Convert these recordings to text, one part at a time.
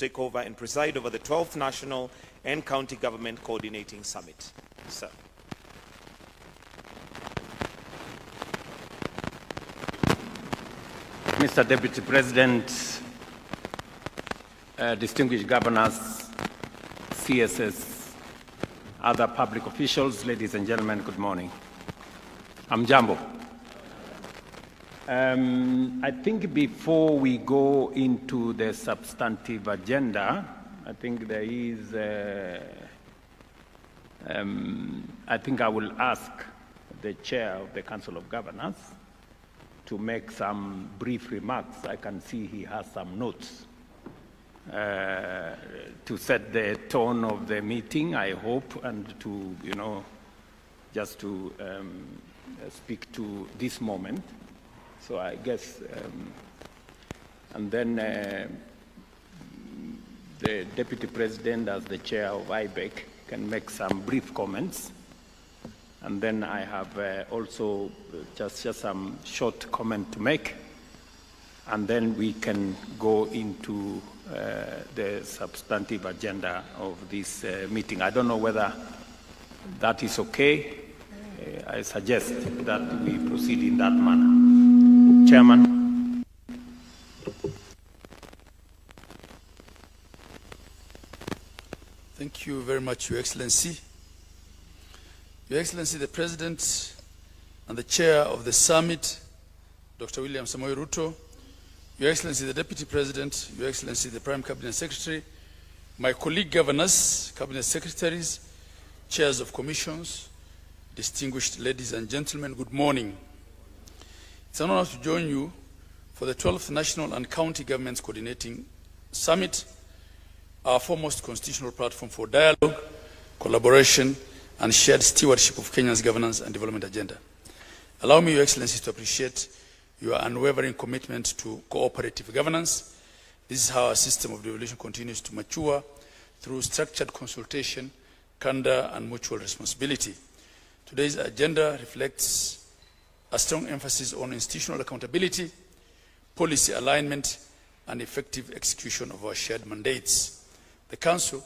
take over and preside over the 12th National and County Government Coordinating Summit. Sir. Mr. Deputy President, distinguished governors, CSS, other public officials, ladies and gentlemen, good morning. I'm Jambo. I think before we go into the substantive agenda, I think there is, I think I will ask the Chair of the Council of Governors to make some brief remarks. I can see he has some notes to set the tone of the meeting, I hope, and to, just to speak to this moment. So I guess, and then the Deputy President, as the Chair of IBEC, can make some brief comments. And then I have also just some short comment to make. And then we can go into the substantive agenda of this meeting. I don't know whether that is okay. I suggest that we proceed in that manner. Chairman. Thank you very much, Your Excellency. Your Excellency, the President and the Chair of the Summit, Dr. William Samoei Ruto, Your Excellency, the Deputy President, Your Excellency, the Prime Cabinet Secretary, my colleague governors, Cabinet Secretaries, Chairs of Commissions, distinguished ladies and gentlemen, good morning. It's an honor to join you for the 12th National and County Governments Coordinating Summit, our foremost constitutional platform for dialogue, collaboration, and shared stewardship of Kenya's governance and development agenda. Allow me, Your Excellency, to appreciate your unwavering commitment to cooperative governance. This is how our system of devolution continues to mature through structured consultation, candor, and mutual responsibility. Today's agenda reflects a strong emphasis on institutional accountability, policy alignment, and effective execution of our shared mandates. The Council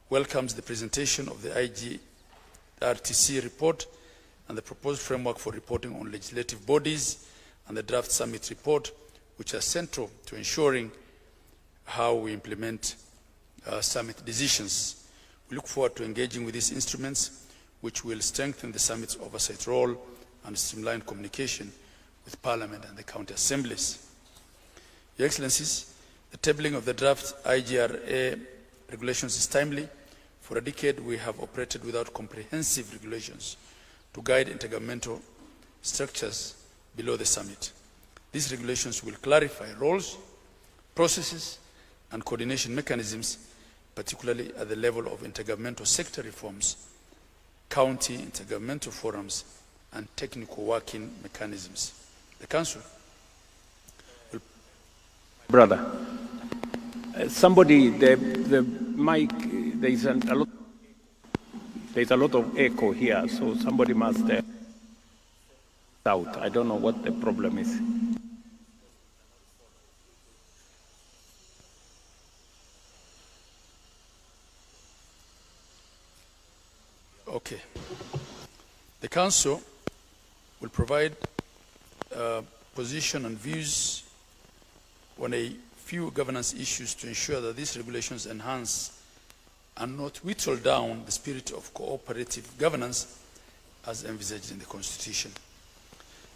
welcomes the presentation of the IGRTC report and the proposed framework for reporting on legislative bodies and the draft summit report, which are central to ensuring how we implement summit decisions. We look forward to engaging with these instruments, which will strengthen the summit's oversight role and streamline communication with Parliament and the county assemblies. Your Excellencies, the tabling of the draft IGRA regulations is timely. For a decade, we have operated without comprehensive regulations to guide intergovernmental structures below the summit. These regulations will clarify roles, processes, and coordination mechanisms, particularly at the level of intergovernmental sector reforms, county intergovernmental forums, and technical working mechanisms. The Council will... Brother, somebody, the mic, there's a lot of echo here, so somebody must out. I don't know what the problem is. Okay. The Council will provide position and views on a few governance issues to ensure that these regulations enhance and not whittle down the spirit of cooperative governance as envisaged in the Constitution.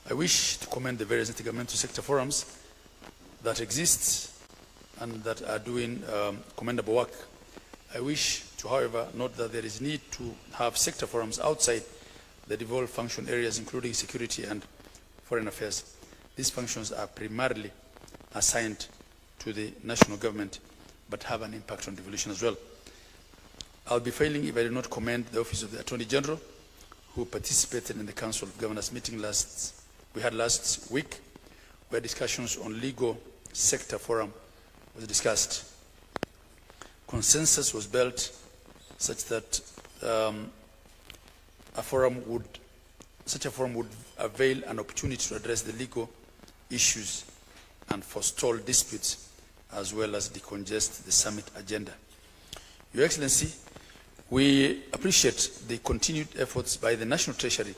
I wish to commend the various intergovernmental sector forums that exist and that are doing commendable work. I wish to, however, note that there is need to have sector forums outside the devolved function areas, including security and foreign affairs. These functions are primarily assigned to the national government, but have an impact on devolution as well. I'll be failing if I do not commend the Office of the Attorney General, who participated in the Council of Governors meeting we had last week, where discussions on legal sector forum was discussed. Consensus was built such that such a forum would avail an opportunity to address the legal issues and forestall disputes as well as decongest the summit agenda. Your Excellency, we appreciate the continued efforts by the National Treasury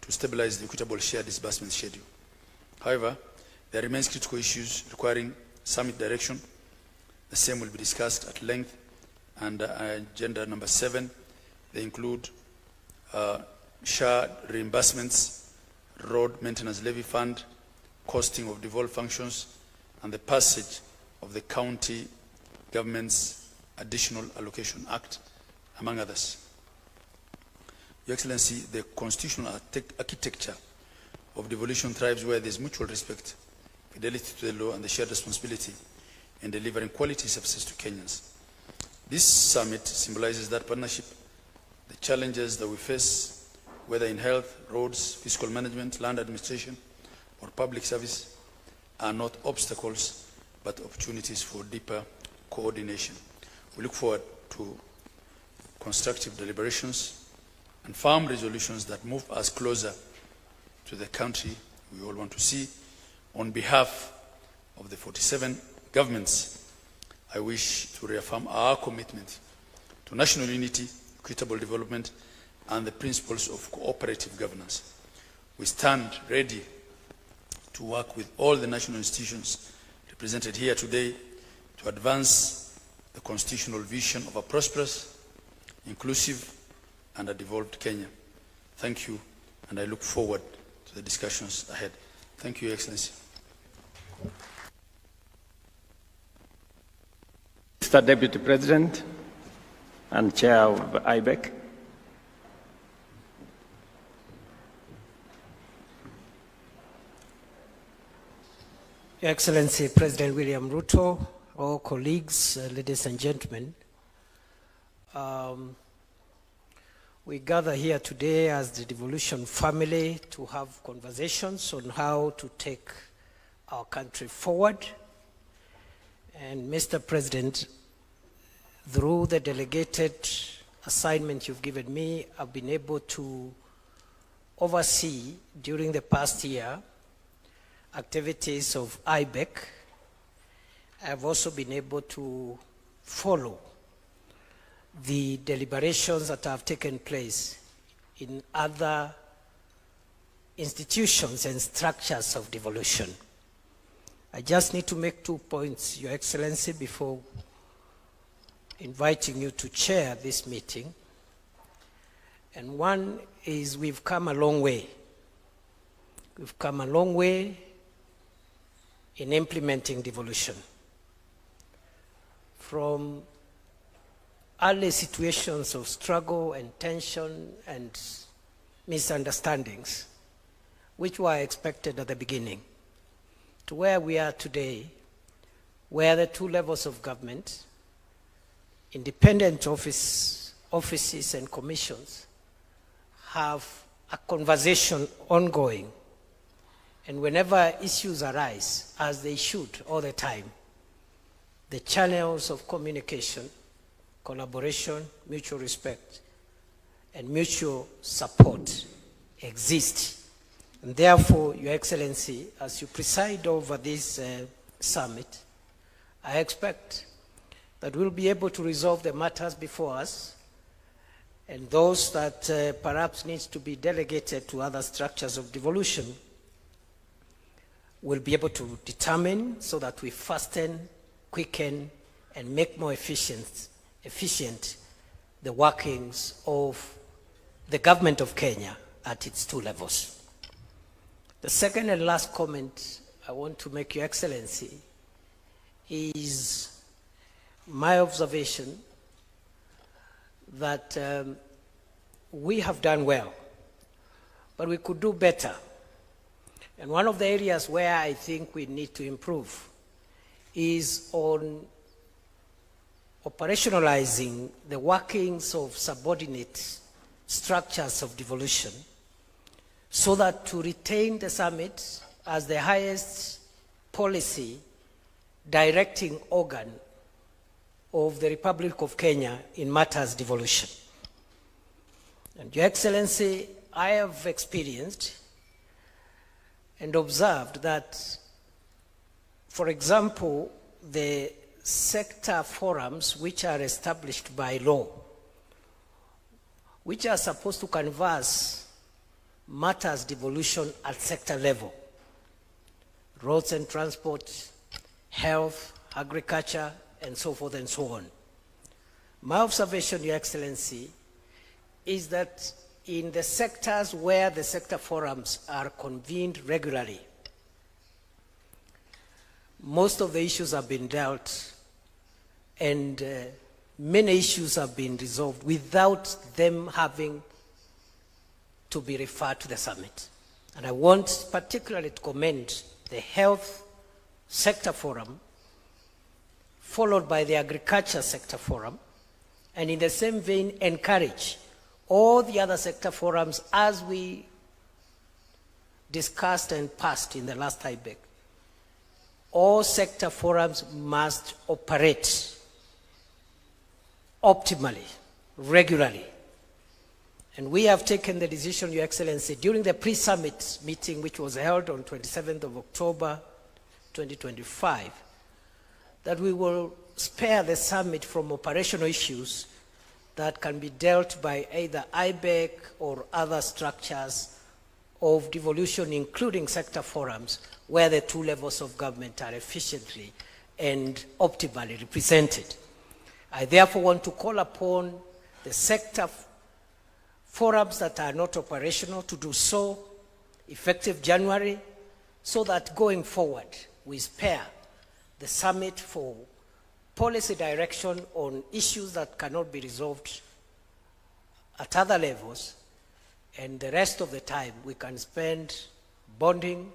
to stabilize the equitable share disbursement schedule. However, there remains critical issues requiring summit direction. The same will be discussed at length. And agenda number 7, they include SHA reimbursements, road maintenance levy fund, costing of devolved functions, and the passage of the County Government's Additional Allocation Act, among others. Your Excellency, the constitutional architecture of devolution thrives where there is mutual respect, fidelity to the law, and the shared responsibility in delivering quality services to Kenyans. This summit symbolizes that partnership. The challenges that we face, whether in health, roads, fiscal management, land administration, or public service, are not obstacles, but opportunities for deeper coordination. We look forward to constructive deliberations and firm resolutions that move us closer to the country we all want to see. On behalf of the 47 governments, I wish to reaffirm our commitment to national unity, equitable development, and the principles of cooperative governance. We stand ready to work with all the national institutions represented here today to advance the constitutional vision of a prosperous, inclusive, and a devolved Kenya. Thank you, and I look forward to the discussions ahead. Thank you, Your Excellency. Mr. Deputy President and Chair of IBEC. Your Excellency President William Ruto, all colleagues, ladies and gentlemen, we gather here today as the Devolution family to have conversations on how to take our country forward. And Mr. President, through the delegated assignment you've given me, I've been able to oversee during the past year activities of IBEC. I've also been able to follow the deliberations that have taken place in other institutions and structures of devolution. I just need to make 2 points, Your Excellency, before inviting you to chair this meeting. And one is we've come a long way. We've come a long way in implementing devolution. From early situations of struggle and tension and misunderstandings, which were expected at the beginning, to where we are today, where the 2 levels of government, independent offices and commissions, have a conversation ongoing. And whenever issues arise, as they should all the time, the channels of communication, collaboration, mutual respect, and mutual support exist. And therefore, Your Excellency, as you preside over this summit, I expect that we'll be able to resolve the matters before us, and those that perhaps needs to be delegated to other structures of devolution will be able to determine so that we fasten, quicken, and make more efficient the workings of the government of Kenya at its 2 levels. The second and last comment I want to make, Your Excellency, is my observation that we have done well, but we could do better. And one of the areas where I think we need to improve is on operationalizing the workings of subordinate structures of devolution, so that to retain the summit as the highest policy directing organ of the Republic of Kenya in matters devolution. And Your Excellency, I have experienced and observed that, for example, the sector forums which are established by law, which are supposed to canvass matters devolution at sector level, roads and transport, health, agriculture, and so forth and so on. My observation, Your Excellency, is that in the sectors where the sector forums are convened regularly, most of the issues have been dealt and many issues have been resolved without them having to be referred to the summit. And I want particularly to commend the health sector forum, followed by the agriculture sector forum, and in the same vein encourage all the other sector forums, as we discussed and passed in the last IBEC. All sector forums must operate optimally, regularly. And we have taken the decision, Your Excellency, during the pre-summit meeting, which was held on 27th of October 2025, that we will spare the summit from operational issues that can be dealt by either IBEC or other structures of devolution, including sector forums, where the two levels of government are efficiently and optimally represented. I therefore want to call upon the sector forums that are not operational to do so effective January, so that going forward we spare the summit for policy direction on issues that cannot be resolved at other levels, and the rest of the time we can spend bonding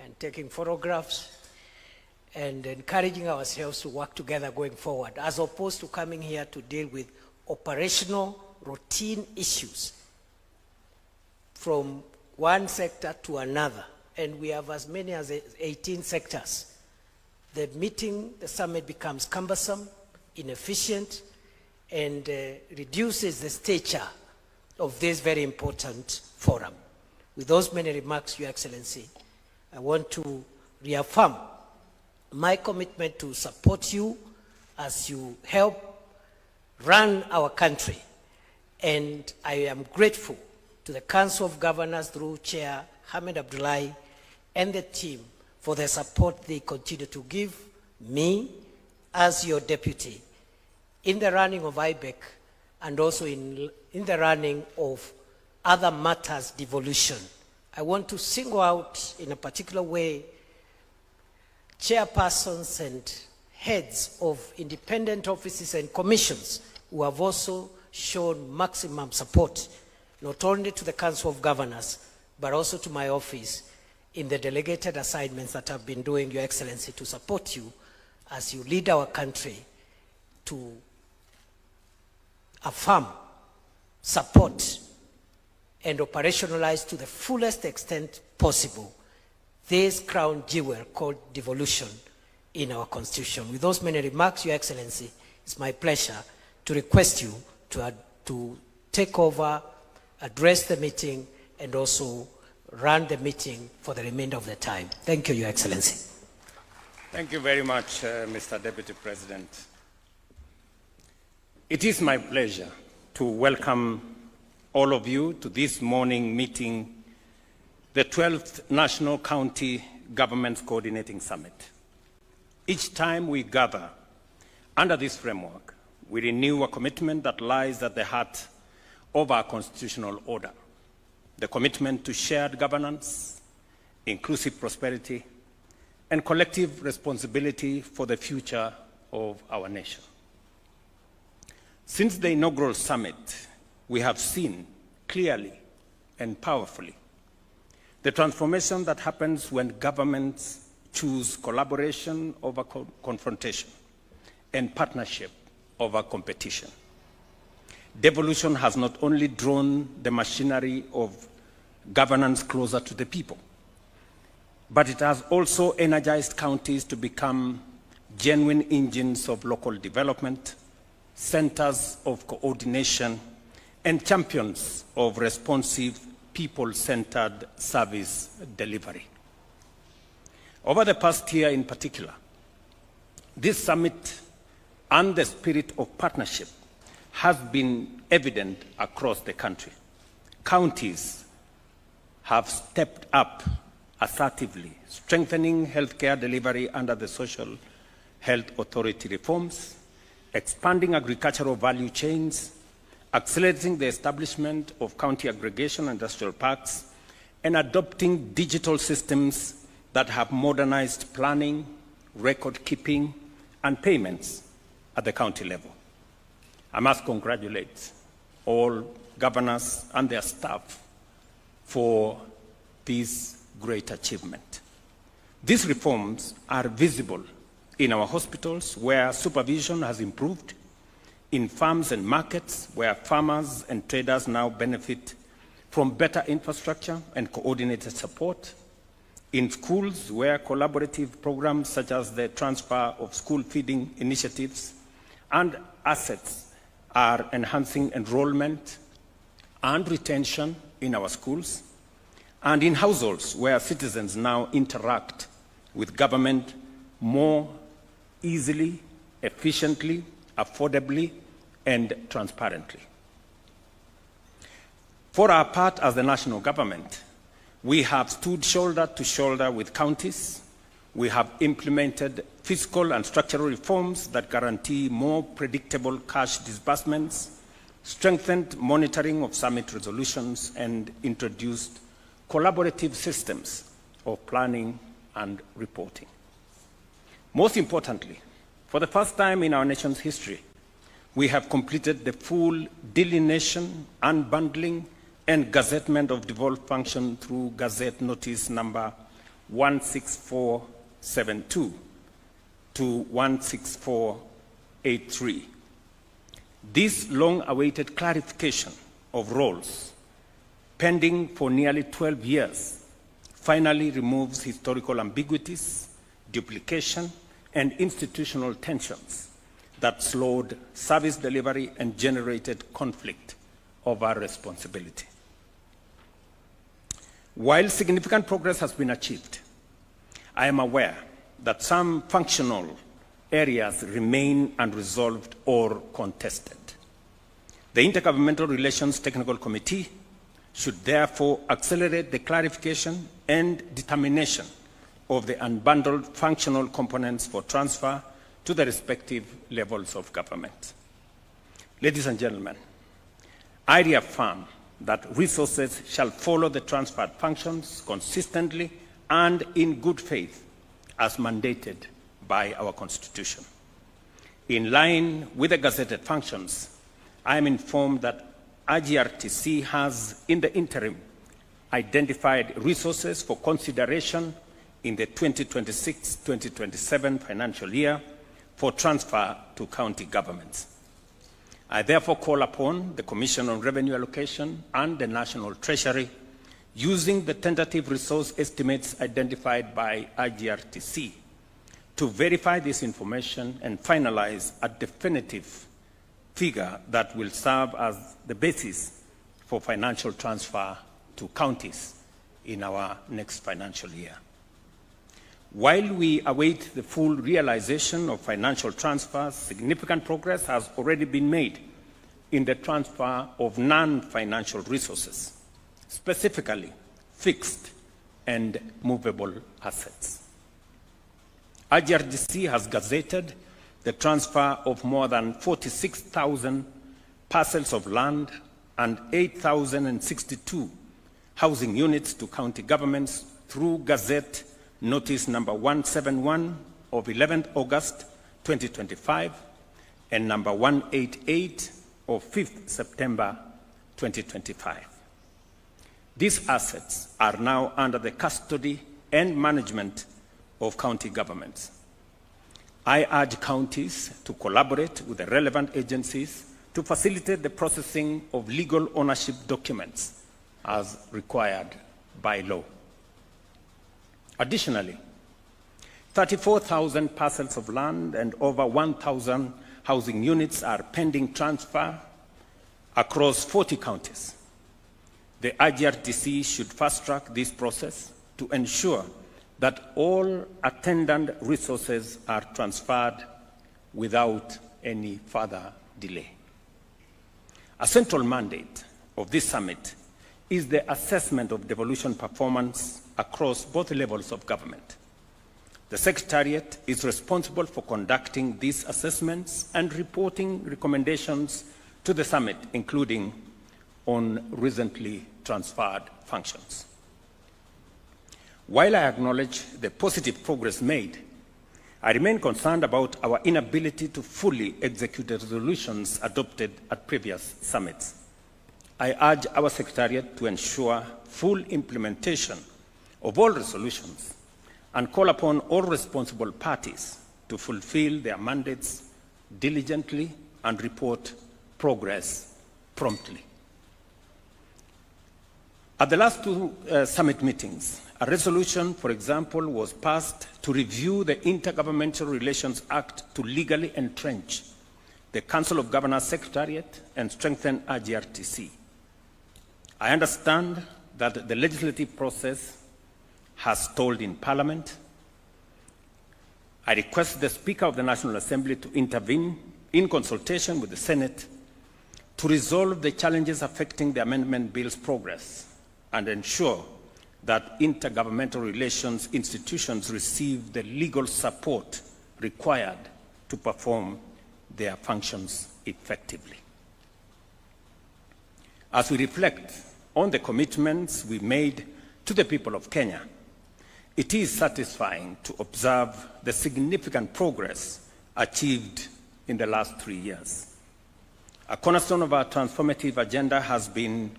and taking photographs and encouraging ourselves to work together going forward, as opposed to coming here to deal with operational routine issues from one sector to another. And we have as many as 18 sectors. The meeting, the summit becomes cumbersome, inefficient, and reduces the stature of this very important forum. With those many remarks, Your Excellency, I want to reaffirm my commitment to support you as you help run our country. And I am grateful to the Council of Governors through Chair Hamid Abdullahi and the team for the support they continue to give me as your deputy in the running of IBEC and also in the running of other matters devolution. I want to single out in a particular way chairpersons and heads of independent offices and commissions who have also shown maximum support, not only to the Council of Governors, but also to my office in the delegated assignments that I've been doing, Your Excellency, to support you as you lead our country to affirm, support, and operationalize to the fullest extent possible this crown jewel called devolution in our Constitution. With those many remarks, Your Excellency, it's my pleasure to request you to take over, address the meeting, and also run the meeting for the remainder of the time. Thank you, Your Excellency. Thank you very much, Mr. Deputy President. It is my pleasure to welcome all of you to this morning meeting, the 12th National County Governments Coordinating Summit. Each time we gather under this framework, we renew a commitment that lies at the heart of our constitutional order, the commitment to shared governance, inclusive prosperity, and collective responsibility for the future of our nation. Since the inaugural summit, we have seen clearly and powerfully the transformation that happens when governments choose collaboration over confrontation and partnership over competition. Devolution has not only drawn the machinery of governance closer to the people, but it has also energized counties to become genuine engines of local development, centers of coordination, and champions of responsive, people-centered service delivery. Over the past year in particular, This summit and the spirit of partnership has been evident across the country. Counties have stepped up assertively, strengthening healthcare delivery under the Social Health Authority reforms, expanding agricultural value chains, accelerating the establishment of county aggregation and industrial parks, and adopting digital systems that have modernized planning, record keeping, and payments at the county level. I must congratulate all governors and their staff for this great achievement. These reforms are visible in our hospitals, where supervision has improved, in farms and markets, where farmers and traders now benefit from better infrastructure and coordinated support, in schools, where collaborative programs such as the transfer of school feeding initiatives and assets are enhancing enrollment and retention in our schools, and in households where citizens now interact with government more easily, efficiently, affordably, and transparently. For our part as the national government, we have stood shoulder to shoulder with counties. We have implemented fiscal and structural reforms that guarantee more predictable cash disbursements, strengthened monitoring of summit resolutions, and introduced collaborative systems of planning and reporting. Most importantly, for the first time in our nation's history, we have completed the full delineation, unbundling, and gazettement of devolved function through Gazette Notice number 16472 to 16483. This long-awaited clarification of roles, pending for nearly 12 years, finally removes historical ambiguities, duplication, and institutional tensions that slowed service delivery and generated conflict over responsibility. While significant progress has been achieved, I am aware that some functional areas remain unresolved or contested. The Intergovernmental Relations Technical Committee should therefore accelerate the clarification and determination of the unbundled functional components for transfer to the respective levels of government. Ladies and gentlemen, I reaffirm that resources shall follow the transferred functions consistently and in good faith as mandated by our Constitution. In line with the gazetted functions, I am informed that IGRTC has, in the interim, identified resources for consideration in the 2026-2027 financial year for transfer to county governments. I therefore call upon the Commission on Revenue Allocation and the National Treasury, using the tentative resource estimates identified by IGRTC, to verify this information and finalize a definitive figure that will serve as the basis for financial transfer to counties in our next financial year. While we await the full realization of financial transfers, significant progress has already been made in the transfer of non-financial resources, specifically fixed and movable assets. IGRDC has gazetted the transfer of more than 46,000 parcels of land and 8,062 housing units to county governments through Gazette Notice number 171 of 11th August 2025 and number 188 of 5th September 2025. These assets are now under the custody and management of county governments. I urge counties to collaborate with the relevant agencies to facilitate the processing of legal ownership documents as required by law. Additionally, 34,000 parcels of land and over 1,000 housing units are pending transfer across 40 counties. The IGRTC should fast-track this process to ensure that all attendant resources are transferred without any further delay. A central mandate of this summit is the assessment of devolution performance across both levels of government. The Secretariat is responsible for conducting these assessments and reporting recommendations to the summit, including on recently transferred functions. While I acknowledge the positive progress made, I remain concerned about our inability to fully execute the resolutions adopted at previous summits. I urge our Secretariat to ensure full implementation of all resolutions and call upon all responsible parties to fulfill their mandates diligently and report progress promptly. At the last two summit meetings, a resolution, for example, was passed to review the Intergovernmental Relations Act to legally entrench the Council of Governors Secretariat and strengthen RGRTC. I understand that the legislative process has stalled in Parliament. I request the Speaker of the National Assembly to intervene in consultation with the Senate to resolve the challenges affecting the amendment bill's progress and ensure that intergovernmental relations institutions receive the legal support required to perform their functions effectively. As we reflect on the commitments we made to the people of Kenya, it is satisfying to observe the significant progress achieved in the last 3 years. A cornerstone of our transformative agenda has been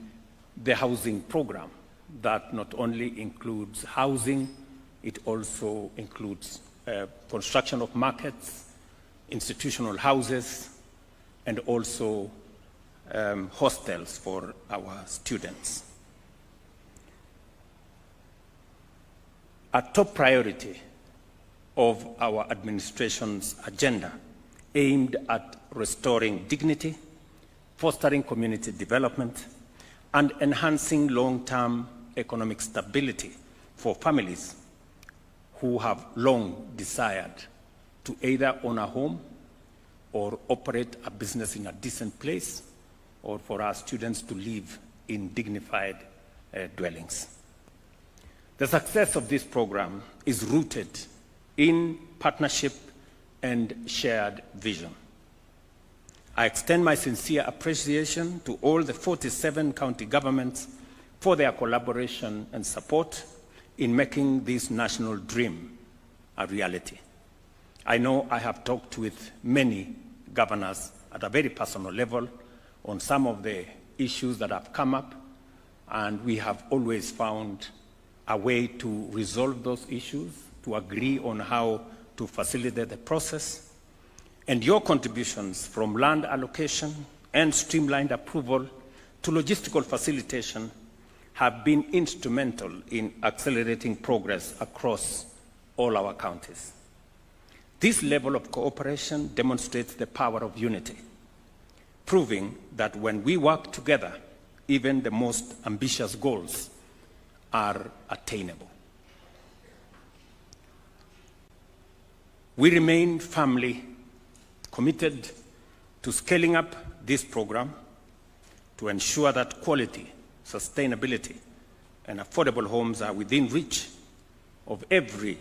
the housing program that not only includes housing, it also includes construction of markets, institutional houses, and also hostels for our students. A top priority of our administration's agenda aimed at restoring dignity, fostering community development, and enhancing long-term economic stability for families who have long desired to either own a home or operate a business in a decent place, or for our students to live in dignified dwellings. The success of this program is rooted in partnership and shared vision. I extend my sincere appreciation to all the 47 county governments for their collaboration and support in making this national dream a reality. I know I have talked with many governors at a very personal level on some of the issues that have come up, and we have always found a way to resolve those issues, to agree on how to facilitate the process. And your contributions from land allocation and streamlined approval to logistical facilitation have been instrumental in accelerating progress across all our counties. This level of cooperation demonstrates the power of unity, proving that when we work together, even the most ambitious goals are attainable. We remain firmly committed to scaling up this program to ensure that quality, sustainability, and affordable homes are within reach of every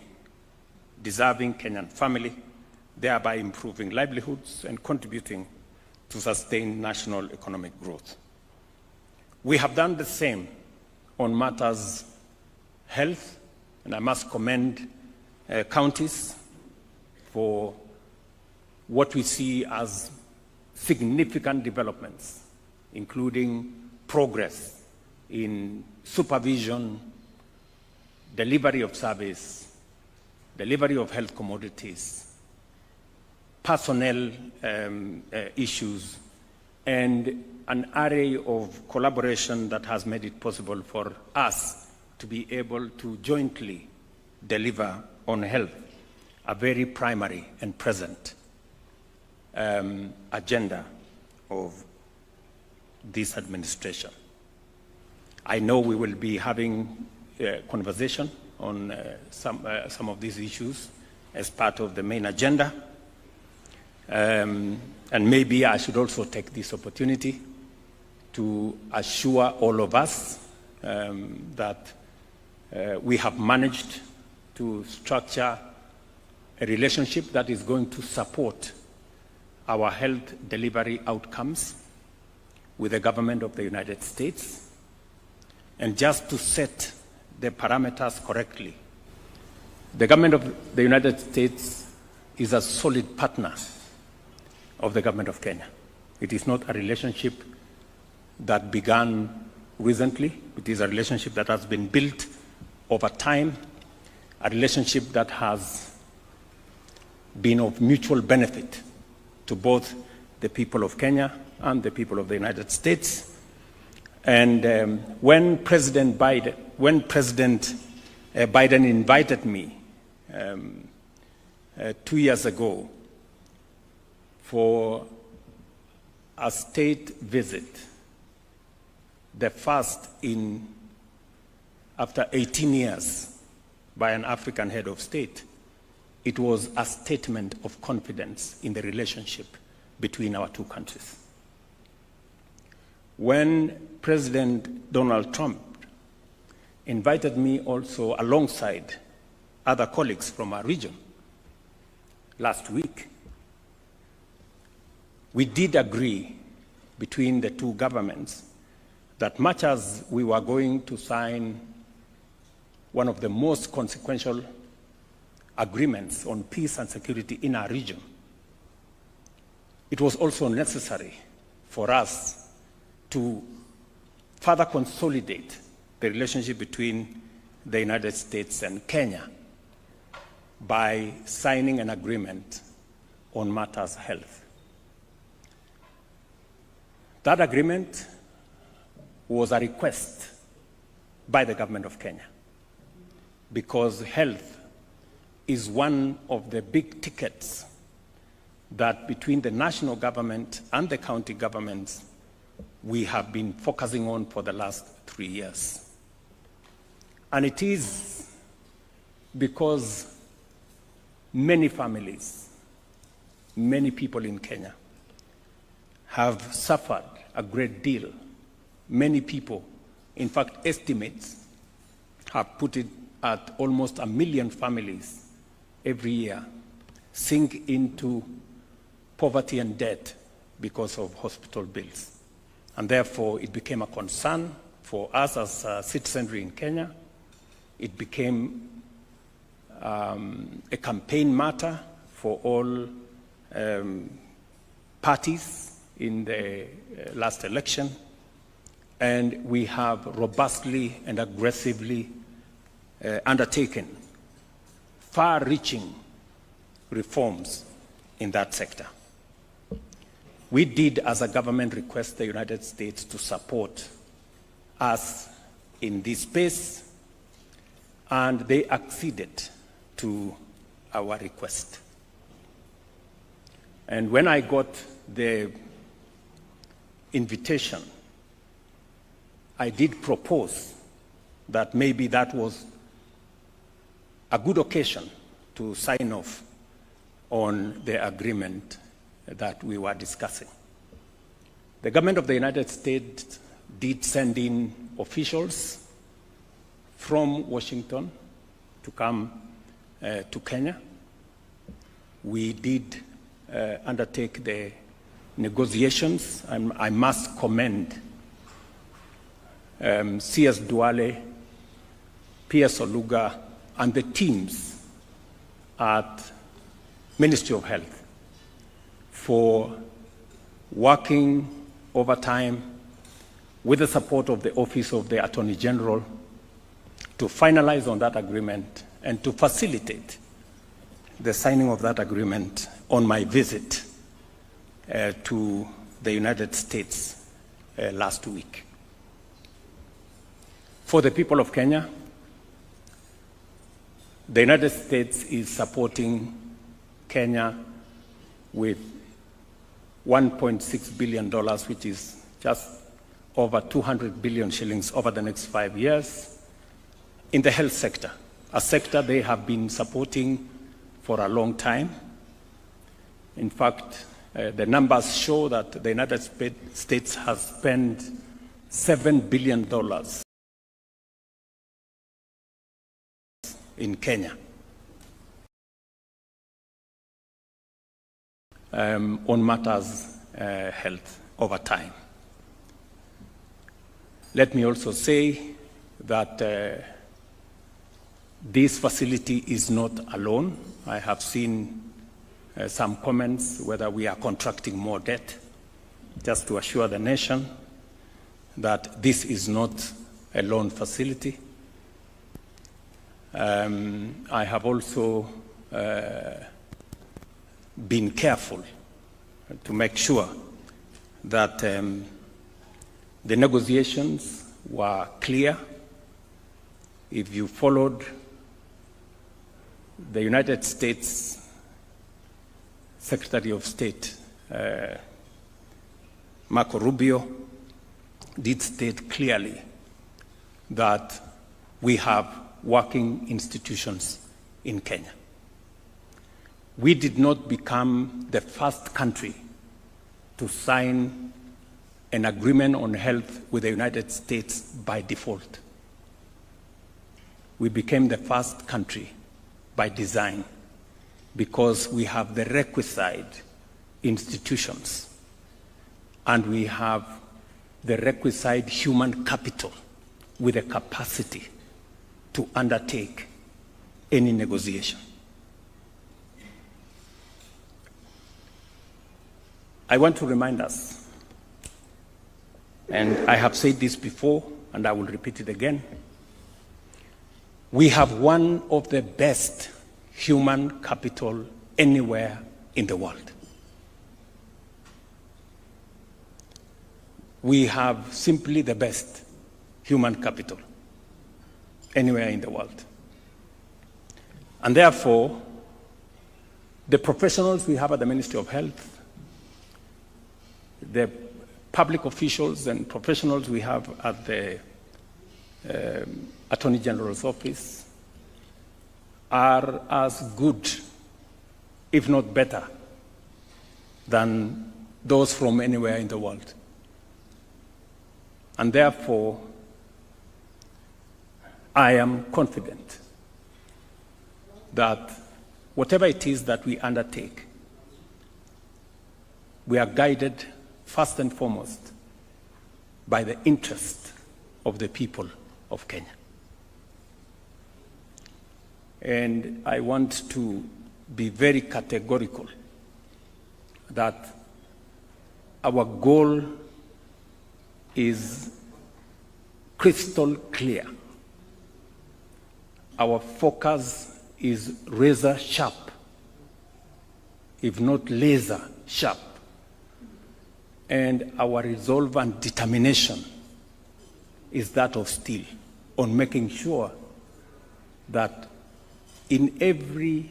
deserving Kenyan family, thereby improving livelihoods and contributing to sustain national economic growth. We have done the same on matters health, and I must commend counties for what we see as significant developments, including progress in supervision, delivery of service, delivery of health commodities, personnel issues, and an array of collaboration that has made it possible for us to be able to jointly deliver on health, a very primary and present agenda of this administration. I know we will be having a conversation on some of these issues as part of the main agenda. And maybe I should also take this opportunity to assure all of us that we have managed to structure a relationship that is going to support our health delivery outcomes with the government of the United States. And just to set the parameters correctly, the government of the United States is a solid partner of the government of Kenya. It is not a relationship that began recently. It is a relationship that has been built over time, a relationship that has been of mutual benefit to both the people of Kenya and the people of the United States. And when President Biden invited me 2 years ago for a state visit, the first after 18 years by an African head of state, it was a statement of confidence in the relationship between our two countries. When President Donald Trump invited me also alongside other colleagues from our region last week, we did agree between the two governments that much as we were going to sign one of the most consequential agreements on peace and security in our region, it was also necessary for us to further consolidate the relationship between the United States and Kenya by signing an agreement on matters health. That agreement was a request by the government of Kenya because health is one of the big tickets that between the national government and the county governments we have been focusing on for the last 3 years. And it is because many families, many people in Kenya have suffered a great deal. Many people, in fact, estimates have put it at almost 1 million families every year sink into poverty and debt because of hospital bills. And therefore, it became a concern for us as citizenry in Kenya. It became a campaign matter for all parties in the last election. And we have robustly and aggressively undertaken far-reaching reforms in that sector. We did, as a government, request the United States to support us in this space, and they acceded to our request. And when I got the invitation, I did propose that maybe that was a good occasion to sign off on the agreement that we were discussing. The government of the United States did send in officials from Washington to come to Kenya. We did undertake the negotiations, and I must commend C.S. Duale, P.S. Oluga, and the teams at Ministry of Health for working overtime with the support of the Office of the Attorney General to finalize on that agreement and to facilitate the signing of that agreement on my visit to the United States last week. For the people of Kenya, the United States is supporting Kenya with $1.6 billion, which is just over 200 billion shillings over the next 5 years in the health sector a sector they have been supporting for a long time. In fact, the numbers show that the United States has spent $7 billion in Kenya on matters health over time. Let me also say that this facility is not alone. I have seen some comments whether we are contracting more debt. Just to assure the nation that this is not a loan facility. I have also been careful to make sure that the negotiations were clear. If you followed the United States Secretary of State, Marco Rubio, did state clearly that we have working institutions in Kenya. We did not become the first country to sign an agreement on health with the United States by default. We became the first country by design because we have the requisite institutions and we have the requisite human capital with the capacity to undertake any negotiation. I want to remind us, and I have said this before, and I will repeat it again, we have one of the best human capital anywhere in the world. We have simply the best human capital anywhere in the world. And therefore, the professionals we have at the Ministry of Health, the public officials and professionals we have at the Attorney General's office are as good, if not better, than those from anywhere in the world. And therefore, I am confident that whatever it is that we undertake, we are guided first and foremost by the interest of the people of Kenya. And I want to be very categorical that our goal is crystal clear. Our focus is razor sharp, if not laser sharp. And our resolve and determination is that of steel on making sure that in every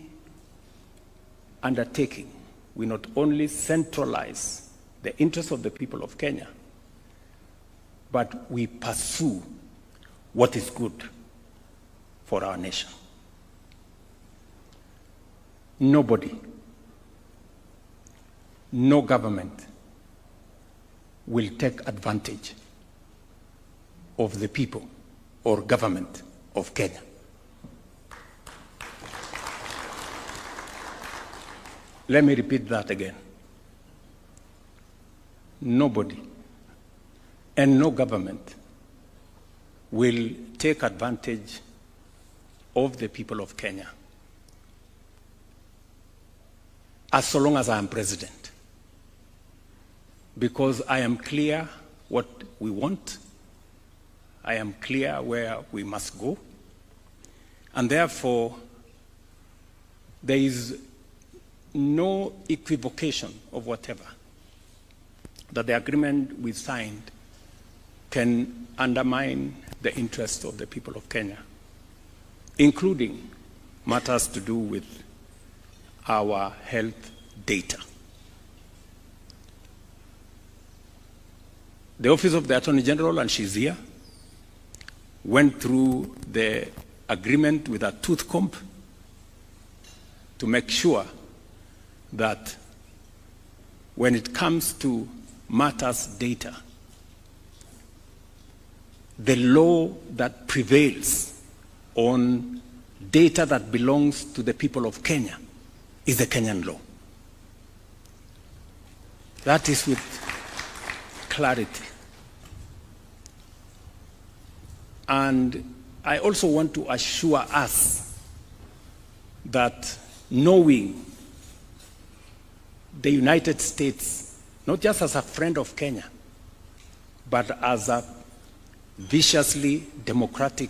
undertaking, we not only centralize the interests of the people of Kenya, but we pursue what is good for our nation. Nobody, no government will take advantage of the people or government of Kenya. Let me repeat that again. Nobody and no government will take advantage of the people of Kenya as so long as I am president, because I am clear what we want, I am clear where we must go, and therefore there is no equivocation of whatever that the agreement we signed can undermine the interests of the people of Kenya, including matters to do with our health data. The Office of the Attorney General, and she's here, went through the agreement with a tooth comb to make sure that when it comes to matters data, the law that prevails on data that belongs to the people of Kenya is the Kenyan law. That is with clarity. And I also want to assure us that knowing the United States, not just as a friend of Kenya, but as a viciously democratic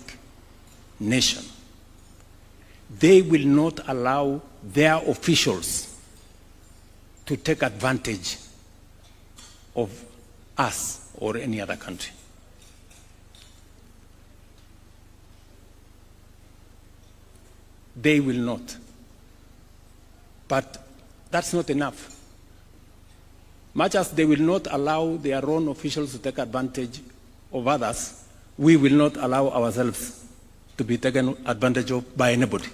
nation, they will not allow their officials to take advantage of us or any other country. They will not. But that's not enough. Much as they will not allow their own officials to take advantage of others, we will not allow ourselves to be taken advantage of by anybody.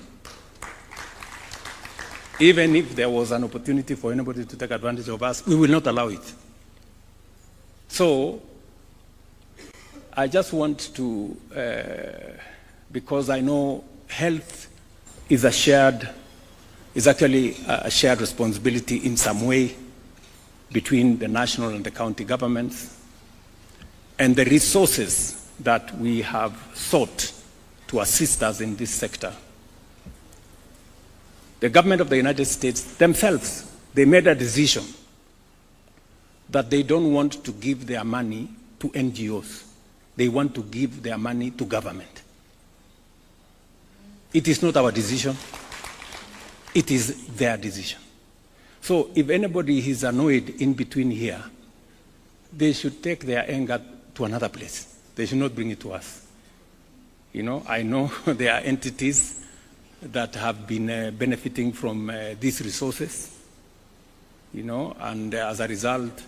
Even if there was an opportunity for anybody to take advantage of us, we will not allow it. So, I just want to, because I know health is actually a shared responsibility in some way between the national and the county governments, and the resources that we have sought to assist us in this sector. The government of the United States themselves, they made a decision that they don't want to give their money to NGOs. They want to give their money to government. It is not our decision. It is their decision. So if anybody is annoyed in between here, they should take their anger to another place. They should not bring it to us. You know, I know there are entities that have been benefiting from these resources, you know, and as a result,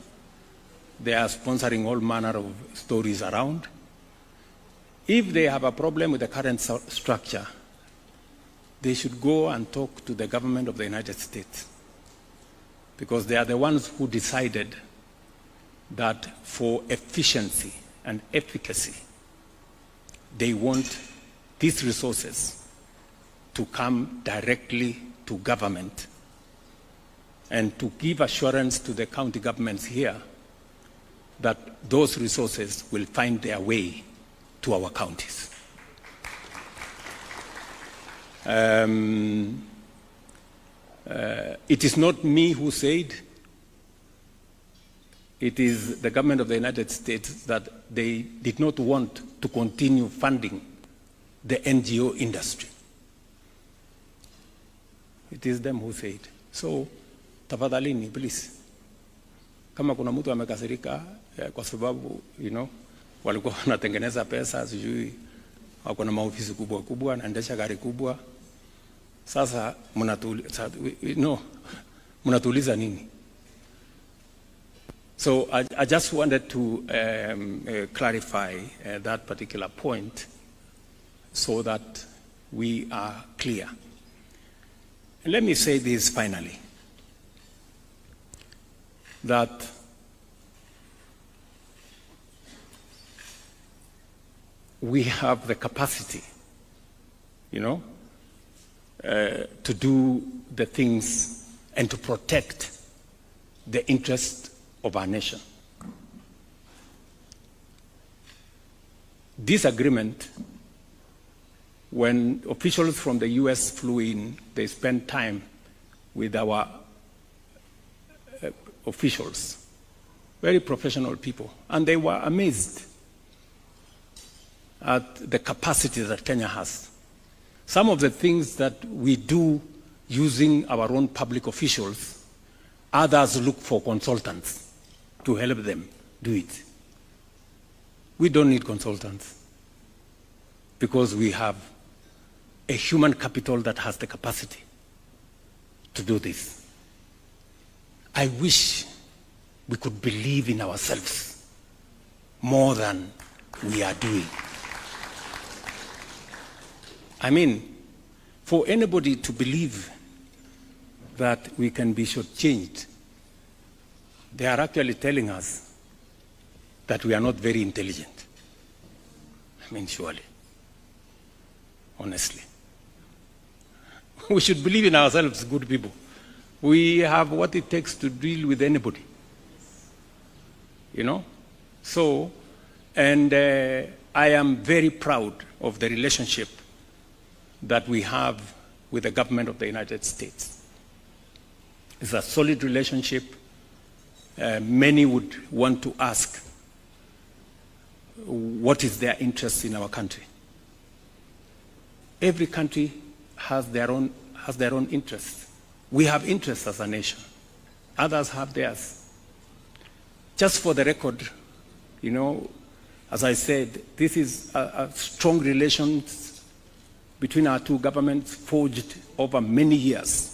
they are sponsoring all manner of stories around. If they have a problem with the current structure, they should go and talk to the government of the United States, because they are the ones who decided that for efficiency and efficacy, they want these resources to come directly to government and to give assurance to the county governments here that those resources will find their way to our counties. It is not me who said, it is the government of the United States that they did not want to continue funding the NGO industry. It is them who said. So, tafadhalini, please. Kama kuna mtu amekasirika kwa sababu, you know, walikuwa wanatengeneza pesa, sijui wako na maofisi kubwa kubwa, naendesha gari kubwa. Sasa mnatuuliza nini? So I just wanted to clarify that particular point so that we are clear. And let me say this finally, that we have the capacity, you know, to do the things and to protect the interest of our nation. This agreement, when officials from the US flew in, they spent time with our officials, very professional people, and they were amazed at the capacity that Kenya has. Some of the things that we do using our own public officials, others look for consultants to help them do it. We don't need consultants because we have a human capital that has the capacity to do this. I wish we could believe in ourselves more than we are doing. I mean, for anybody to believe that we can be shortchanged, they are actually telling us that we are not very intelligent. I mean, surely, honestly. We should believe in ourselves, good people. We have what it takes to deal with anybody. You know? So, and I am very proud of the relationship that we have with the government of the United States. It's a solid relationship. Many would want to ask, what is their interest in our country? Every country has their own interests. We have interests as a nation. Others have theirs. Just for the record, you know, as I said, this is a strong relations between our two governments forged over many years.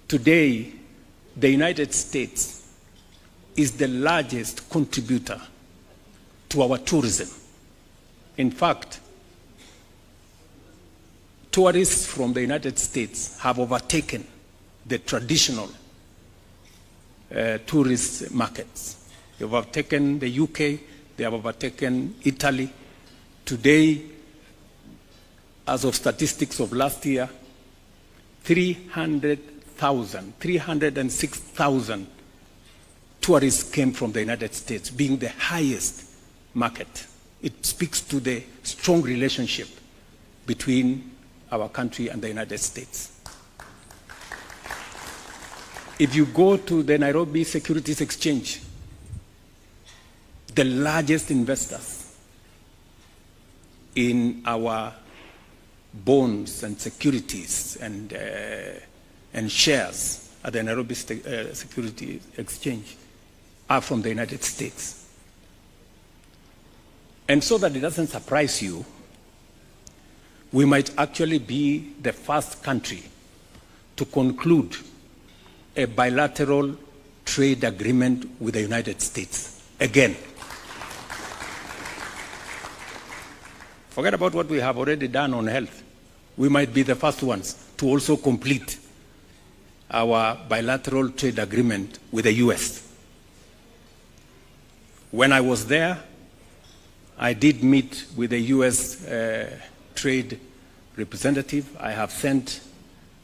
Today, the United States is the largest contributor to our tourism. In fact, tourists from the United States have overtaken the traditional tourist markets. They've overtaken the UK, they have overtaken Italy. Today, as of statistics of last year, 306,000 tourists came from the United States, being the highest market. It speaks to the strong relationship between our country and the United States. If you go to the Nairobi Securities Exchange, the largest investors in our bonds and securities and shares at the Nairobi Securities Exchange are from the United States. And so that it doesn't surprise you, we might actually be the first country to conclude a bilateral trade agreement with the United States. Again. Forget about what we have already done on health. We might be the first ones to also complete our bilateral trade agreement with the US. When I was there, I did meet with the US trade representative. I have sent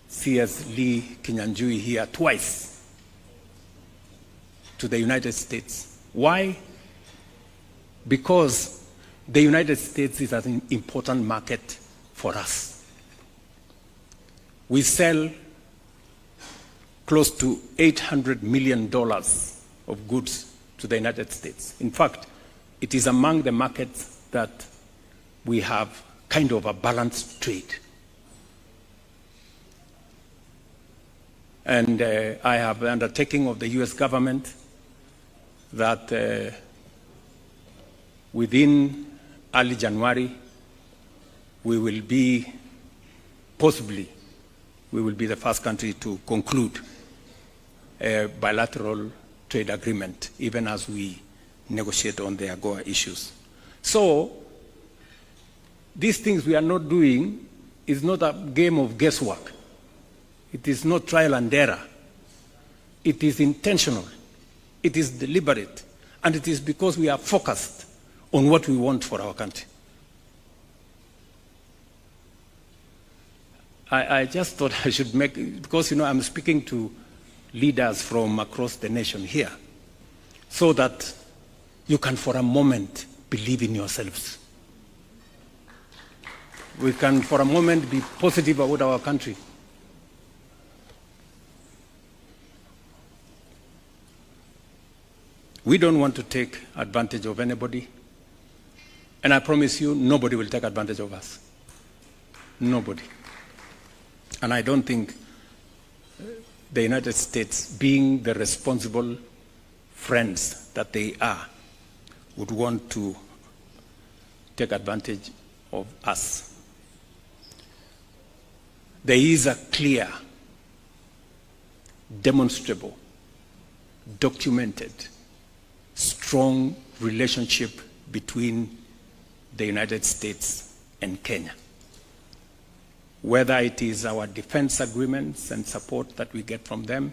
C.S. Lee Kinyanjui here twice to the United States. Why? Because the United States is an important market for us. We sell close to $800 million of goods to the United States. In fact, it is among the markets that we have kind of a balanced trade. And I have the undertaking of the US government that within early January, we will be the first country to conclude a bilateral trade agreement, even as we negotiate on the AGOA issues. So, these things we are not doing is not a game of guesswork. It is not trial and error. It is intentional. It is deliberate. And it is because we are focused on what we want for our country. I just thought I should make, because, you know, I'm speaking to leaders from across the nation here, so that you can for a moment believe in yourselves. We can for a moment be positive about our country. We don't want to take advantage of anybody. And I promise you, nobody will take advantage of us. Nobody. And I don't think the United States, being the responsible friends that they are, would want to take advantage of us. There is a clear, demonstrable, documented, strong relationship between the United States and Kenya. Whether it is our defense agreements and support that we get from them,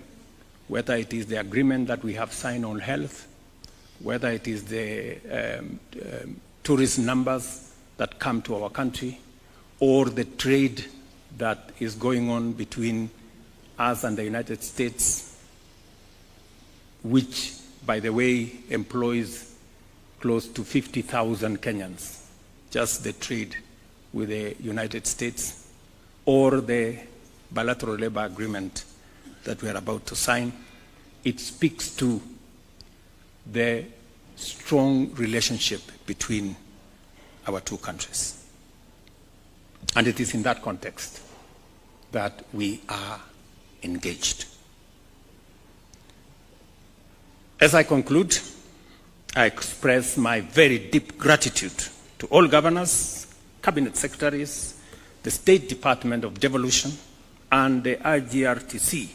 whether it is the agreement that we have signed on health, whether it is the tourist numbers that come to our country, or the trade that is going on between us and the United States, which, by the way, employs close to 50,000 Kenyans, just the trade with the United States, or the bilateral labor agreement that we are about to sign. It speaks to the strong relationship between our two countries. And it is in that context that we are engaged. As I conclude, I express my very deep gratitude to all governors, cabinet secretaries, the State Department of Devolution, and the IGRTC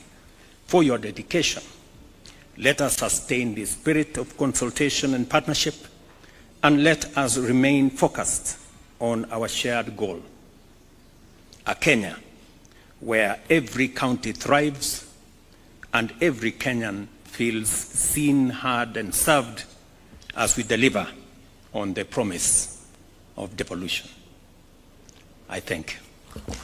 for your dedication. Let us sustain the spirit of consultation and partnership, and let us remain focused on our shared goal, a Kenya where every county thrives and every Kenyan feels seen, heard, and served as we deliver on the promise of devolution. I thank you.